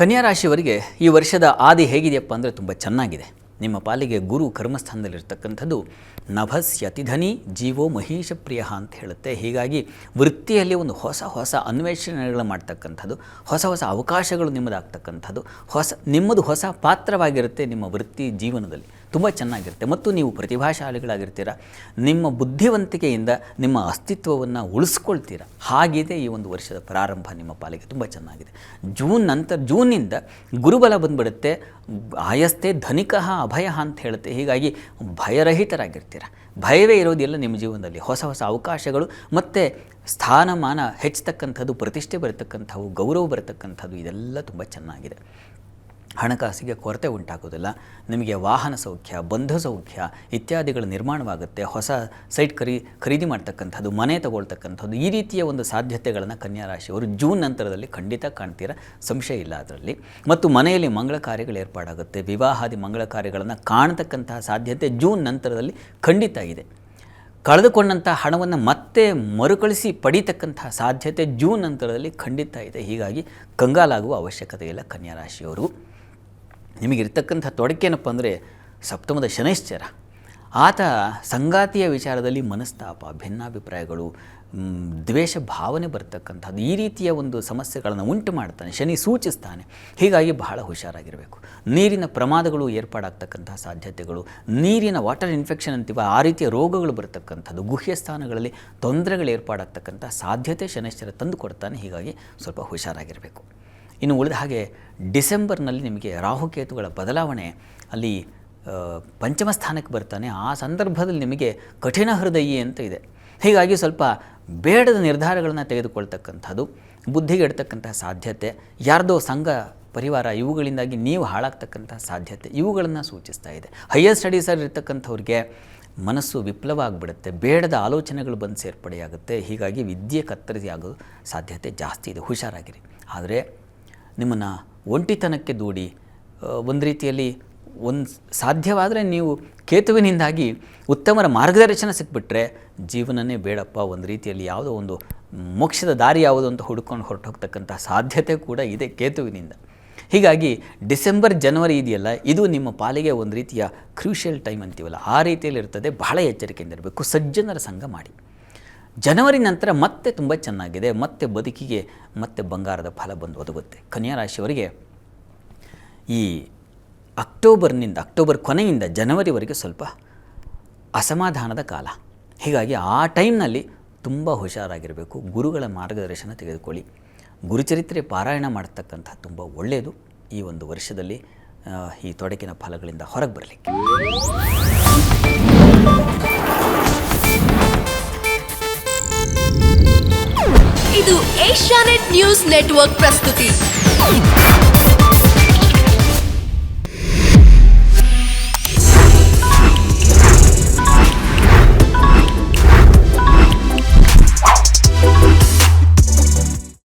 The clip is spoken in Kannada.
ಕನ್ಯಾ ರಾಶಿಯವರಿಗೆ ಈ ವರ್ಷದ ಆದಿ ಹೇಗಿದೆಯಪ್ಪ ಅಂದರೆ ತುಂಬ ಚೆನ್ನಾಗಿದೆ. ನಿಮ್ಮ ಪಾಲಿಗೆ ಗುರು ಕರ್ಮಸ್ಥಾನದಲ್ಲಿರ್ತಕ್ಕಂಥದ್ದು ನಭಸ್ಯತಿಧನಿ ಜೀವೋ ಮಹೀಶ ಪ್ರಿಯ ಅಂತ ಹೇಳುತ್ತೆ. ಹೀಗಾಗಿ ವೃತ್ತಿಯಲ್ಲಿ ಒಂದು ಹೊಸ ಅನ್ವೇಷಣೆಗಳು ಮಾಡ್ತಕ್ಕಂಥದ್ದು, ಹೊಸ ಅವಕಾಶಗಳು ನಿಮ್ಮದಾಗ್ತಕ್ಕಂಥದ್ದು, ನಿಮ್ಮದು ಹೊಸ ಪಾತ್ರವಾಗಿರುತ್ತೆ. ನಿಮ್ಮ ವೃತ್ತಿ ಜೀವನದಲ್ಲಿ ತುಂಬ ಚೆನ್ನಾಗಿರುತ್ತೆ ಮತ್ತು ನೀವು ಪ್ರತಿಭಾಶಾಲಿಗಳಾಗಿರ್ತೀರ. ನಿಮ್ಮ ಬುದ್ಧಿವಂತಿಕೆಯಿಂದ ನಿಮ್ಮ ಅಸ್ತಿತ್ವವನ್ನು ಉಳಿಸ್ಕೊಳ್ತೀರ. ಹಾಗಿದೆ ಈ ಒಂದು ವರ್ಷದ ಪ್ರಾರಂಭ ನಿಮ್ಮ ಪಾಲಿಗೆ ತುಂಬ ಚೆನ್ನಾಗಿದೆ. ಜೂನ್ನಿಂದ ಗುರುಬಲ ಬಂದುಬಿಡುತ್ತೆ. ಆಯಸ್ತೆ ಧನಿಕಃ ಅಭಯ ಅಂತ ಹೇಳುತ್ತೆ. ಹೀಗಾಗಿ ಭಯರಹಿತರಾಗಿರ್ತೀರ. ಭಯವೇ ಇರೋದಿಲ್ಲ ನಿಮ್ಮ ಜೀವನದಲ್ಲಿ. ಹೊಸ ಅವಕಾಶಗಳು ಮತ್ತು ಸ್ಥಾನಮಾನ ಹೆಚ್ಚತಕ್ಕಂಥದ್ದು, ಪ್ರತಿಷ್ಠೆ ಬರತಕ್ಕಂಥವು, ಗೌರವ ಬರತಕ್ಕಂಥದ್ದು, ಇದೆಲ್ಲ ತುಂಬ ಚೆನ್ನಾಗಿದೆ. ಹಣಕಾಸಿಗೆ ಕೊರತೆ ಉಂಟಾಗೋದಿಲ್ಲ. ನಿಮಗೆ ವಾಹನ ಸೌಖ್ಯ, ಬಂಧು ಸೌಖ್ಯ ಇತ್ಯಾದಿಗಳ ನಿರ್ಮಾಣವಾಗುತ್ತೆ. ಹೊಸ ಸೈಟ್ ಖರೀದಿ ಮಾಡ್ತಕ್ಕಂಥದ್ದು, ಮನೆ ತಗೊಳ್ತಕ್ಕಂಥದ್ದು, ಈ ರೀತಿಯ ಒಂದು ಸಾಧ್ಯತೆಗಳನ್ನು ಕನ್ಯಾ ರಾಶಿಯವರು ಜೂನ್ ನಂತರದಲ್ಲಿ ಖಂಡಿತ ಕಾಣ್ತೀರ, ಸಂಶಯ ಇಲ್ಲ ಅದರಲ್ಲಿ. ಮತ್ತು ಮನೆಯಲ್ಲಿ ಮಂಗಳ ಕಾರ್ಯಗಳು ಏರ್ಪಾಡಾಗುತ್ತೆ. ವಿವಾಹಾದಿ ಮಂಗಳ ಕಾರ್ಯಗಳನ್ನು ಕಾಣತಕ್ಕಂತಹ ಸಾಧ್ಯತೆ ಜೂನ್ ನಂತರದಲ್ಲಿ ಖಂಡಿತ ಇದೆ. ಕಳೆದುಕೊಂಡಂಥ ಹಣವನ್ನು ಮತ್ತೆ ಮರುಕಳಿಸಿ ಪಡೀತಕ್ಕಂತಹ ಸಾಧ್ಯತೆ ಜೂನ್ ನಂತರದಲ್ಲಿ ಖಂಡಿತ ಇದೆ. ಹೀಗಾಗಿ ಕಂಗಾಲಾಗುವ ಅವಶ್ಯಕತೆ ಇಲ್ಲ ಕನ್ಯಾ ರಾಶಿಯವರು. ನಿಮಗಿರ್ತಕ್ಕಂಥ ತೊಡಕೇನಪ್ಪ ಅಂದರೆ ಸಪ್ತಮದ ಶನೈಶ್ಚರ. ಆತ ಸಂಗಾತಿಯ ವಿಚಾರದಲ್ಲಿ ಮನಸ್ತಾಪ, ಭಿನ್ನಾಭಿಪ್ರಾಯಗಳು, ದ್ವೇಷ ಭಾವನೆ ಬರ್ತಕ್ಕಂಥದ್ದು, ಈ ರೀತಿಯ ಒಂದು ಸಮಸ್ಯೆಗಳನ್ನು ಉಂಟು ಮಾಡ್ತಾನೆ. ಶನಿ ಸೂಚಿಸ್ತಾನೆ. ಹೀಗಾಗಿ ಬಹಳ ಹುಷಾರಾಗಿರಬೇಕು. ನೀರಿನ ಪ್ರಮಾದಗಳು ಏರ್ಪಾಡಾಗ್ತಕ್ಕಂತಹ ಸಾಧ್ಯತೆಗಳು, ನೀರಿನ ವಾಟರ್ ಇನ್ಫೆಕ್ಷನ್ ಅಂತೀವ, ಆ ರೀತಿಯ ರೋಗಗಳು ಬರ್ತಕ್ಕಂಥದ್ದು, ಗುಹ್ಯ ಸ್ಥಾನಗಳಲ್ಲಿ ತೊಂದರೆಗಳು ಏರ್ಪಾಡಾಗ್ತಕ್ಕಂಥ ಸಾಧ್ಯತೆ ಶನೈಶ್ಚರ ತಂದು ಕೊಡ್ತಾನೆ. ಹೀಗಾಗಿ ಸ್ವಲ್ಪ ಹುಷಾರಾಗಿರಬೇಕು. ಇನ್ನು ಉಳಿದ ಹಾಗೆ ಡಿಸೆಂಬರ್ನಲ್ಲಿ ನಿಮಗೆ ರಾಹುಕೇತುಗಳ ಬದಲಾವಣೆ, ಅಲ್ಲಿ ಪಂಚಮ ಸ್ಥಾನಕ್ಕೆ ಬರ್ತಾನೆ. ಆ ಸಂದರ್ಭದಲ್ಲಿ ನಿಮಗೆ ಕಠಿಣ ಹೃದಯಿ ಅಂತ ಇದೆ. ಹೀಗಾಗಿ ಸ್ವಲ್ಪ ಬೇಡದ ನಿರ್ಧಾರಗಳನ್ನು ತೆಗೆದುಕೊಳ್ತಕ್ಕಂಥದ್ದು, ಬುದ್ಧಿಗೆಡ್ತಕ್ಕಂಥ ಸಾಧ್ಯತೆ, ಯಾರ್ದೋ ಸಂಘ ಪರಿವಾರ ಇವುಗಳಿಂದಾಗಿ ನೀವು ಹಾಳಾಗ್ತಕ್ಕಂಥ ಸಾಧ್ಯತೆ, ಇವುಗಳನ್ನು ಸೂಚಿಸ್ತಾ ಇದೆ. ಹೈಯರ್ ಸ್ಟಡೀಸಲ್ಲಿ ಇರ್ತಕ್ಕಂಥವ್ರಿಗೆ ಮನಸ್ಸು ವಿಪ್ಲವ ಆಗಿಬಿಡುತ್ತೆ. ಬೇಡದ ಆಲೋಚನೆಗಳು ಬಂದು ಸೇರ್ಪಡೆಯಾಗುತ್ತೆ. ಹೀಗಾಗಿ ವಿದ್ಯೆ ಕತ್ತರಿಸಿ ಆಗೋ ಸಾಧ್ಯತೆ ಜಾಸ್ತಿ ಇದೆ. ಹುಷಾರಾಗಿರಿ. ಆದರೆ ನಿಮ್ಮನ್ನು ಒಂಟಿತನಕ್ಕೆ ದೂಡಿ ಒಂದು ರೀತಿಯಲ್ಲಿ ಸಾಧ್ಯವಾದರೆ ನೀವು ಕೇತುವಿನಿಂದಾಗಿ ಉತ್ತಮರ ಮಾರ್ಗದರ್ಶನ ಸಿಕ್ಬಿಟ್ರೆ ಜೀವನನೇ ಬೇಡಪ್ಪ, ಒಂದು ರೀತಿಯಲ್ಲಿ ಯಾವುದೋ ಒಂದು ಮೋಕ್ಷದ ದಾರಿ ಯಾವುದು ಅಂತ ಹುಡ್ಕೊಂಡು ಹೊರಟೋಗ್ತಕ್ಕಂಥ ಸಾಧ್ಯತೆ ಕೂಡ ಇದೆ ಕೇತುವಿನಿಂದ. ಹೀಗಾಗಿ ಡಿಸೆಂಬರ್ ಜನವರಿ ಇದೆಯಲ್ಲ, ಇದು ನಿಮ್ಮ ಪಾಲಿಗೆ ಒಂದು ರೀತಿಯ ಕ್ರೂಷಿಯಲ್ ಟೈಮ್ ಅಂತೀವಲ್ಲ, ಆ ರೀತಿಯಲ್ಲಿ ಇರ್ತದೆ. ಬಹಳ ಎಚ್ಚರಿಕೆಯಿಂದ ಇರಬೇಕು. ಸಜ್ಜನರ ಸಂಘ ಮಾಡಿ. ಜನವರಿ ನಂತರ ಮತ್ತೆ ತುಂಬ ಚೆನ್ನಾಗಿದೆ. ಮತ್ತೆ ಬದುಕಿಗೆ ಮತ್ತೆ ಬಂಗಾರದ ಫಲ ಬಂದು ಒದಗುತ್ತೆ. ಕನ್ಯಾ ರಾಶಿಯವರಿಗೆ ಈ ಅಕ್ಟೋಬರ್ ಕೊನೆಯಿಂದ ಜನವರಿವರೆಗೆ ಸ್ವಲ್ಪ ಅಸಮಾಧಾನದ ಕಾಲ. ಹೀಗಾಗಿ ಆ ಟೈಮ್ನಲ್ಲಿ ತುಂಬ ಹುಷಾರಾಗಿರಬೇಕು. ಗುರುಗಳ ಮಾರ್ಗದರ್ಶನ ತೆಗೆದುಕೊಳ್ಳಿ. ಗುರುಚರಿತ್ರೆ ಪಾರಾಯಣ ಮಾಡತಕ್ಕಂಥ ತುಂಬ ಒಳ್ಳೆಯದು. ಈ ಒಂದು ವರ್ಷದಲ್ಲಿ ಈ ತೊಡಕಿನ ಫಲಗಳಿಂದ ಹೊರಗೆ ಬರಲಿಕ್ಕೆ. ಇದು ಏಷ್ಯಾನೆಟ್ ನ್ಯೂಸ್ ನೆಟ್ವರ್ಕ್ ಪ್ರಸ್ತುತಿ.